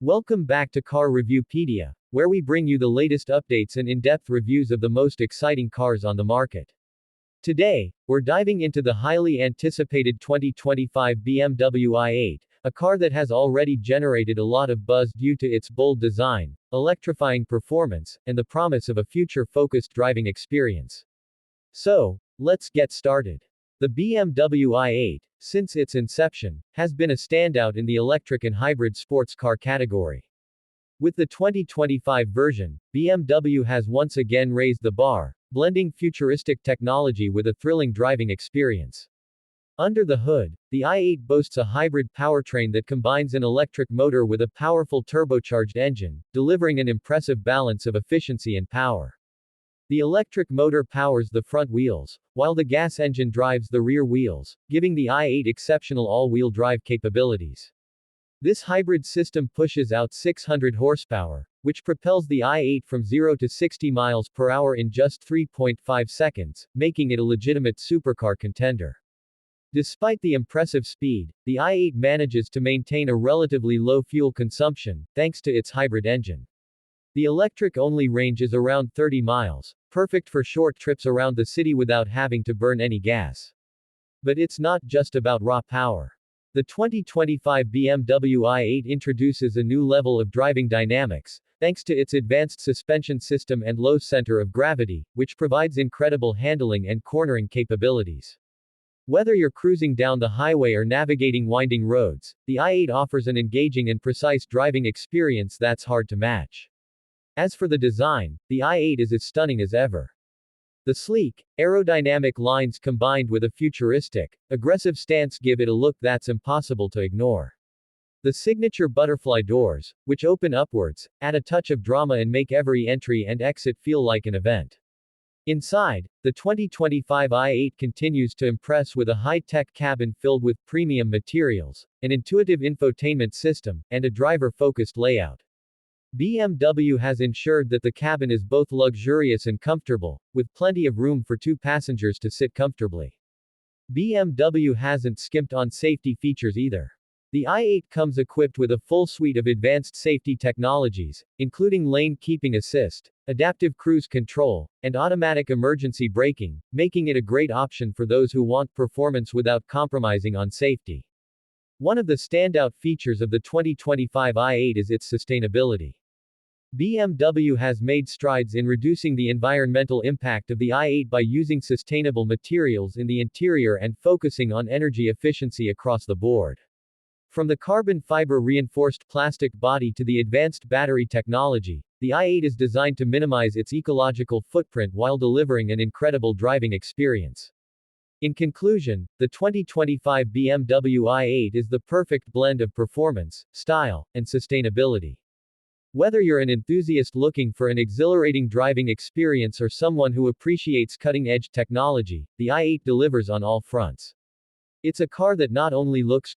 Welcome back to Car Reviewpedia, where we bring you the latest updates and in-depth reviews of the most exciting cars on the market. Today, we're diving into the highly anticipated 2025 BMW i8, a car that has already generated a lot of buzz due to its bold design, electrifying performance, and the promise of a future-focused driving experience. So, let's get started. The BMW i8, since its inception, has been a standout in the electric and hybrid sports car category. With the 2025 version, BMW has once again raised the bar, blending futuristic technology with a thrilling driving experience. Under the hood, the i8 boasts a hybrid powertrain that combines an electric motor with a powerful turbocharged engine, delivering an impressive balance of efficiency and power. The electric motor powers the front wheels, while the gas engine drives the rear wheels, giving the i8 exceptional all-wheel drive capabilities. This hybrid system pushes out 600 horsepower, which propels the i8 from 0 to 60 miles per hour in just 3.5 seconds, making it a legitimate supercar contender. Despite the impressive speed, the i8 manages to maintain a relatively low fuel consumption, thanks to its hybrid engine. The electric-only range is around 30 miles, perfect for short trips around the city without having to burn any gas. But it's not just about raw power. The 2025 BMW i8 introduces a new level of driving dynamics, thanks to its advanced suspension system and low center of gravity, which provides incredible handling and cornering capabilities. Whether you're cruising down the highway or navigating winding roads, the i8 offers an engaging and precise driving experience that's hard to match. As for the design, the i8 is as stunning as ever. The sleek, aerodynamic lines combined with a futuristic, aggressive stance give it a look that's impossible to ignore. The signature butterfly doors, which open upwards, add a touch of drama and make every entry and exit feel like an event. Inside, the 2025 i8 continues to impress with a high-tech cabin filled with premium materials, an intuitive infotainment system, and a driver-focused layout. BMW has ensured that the cabin is both luxurious and comfortable, with plenty of room for two passengers to sit comfortably. BMW hasn't skimped on safety features either. The i8 comes equipped with a full suite of advanced safety technologies, including lane keeping assist, adaptive cruise control, and automatic emergency braking, making it a great option for those who want performance without compromising on safety. One of the standout features of the 2025 i8 is its sustainability. BMW has made strides in reducing the environmental impact of the i8 by using sustainable materials in the interior and focusing on energy efficiency across the board. From the carbon fiber reinforced plastic body to the advanced battery technology, the i8 is designed to minimize its ecological footprint while delivering an incredible driving experience. In conclusion, the 2025 BMW i8 is the perfect blend of performance, style, and sustainability. Whether you're an enthusiast looking for an exhilarating driving experience or someone who appreciates cutting-edge technology, the i8 delivers on all fronts. It's a car that not only looks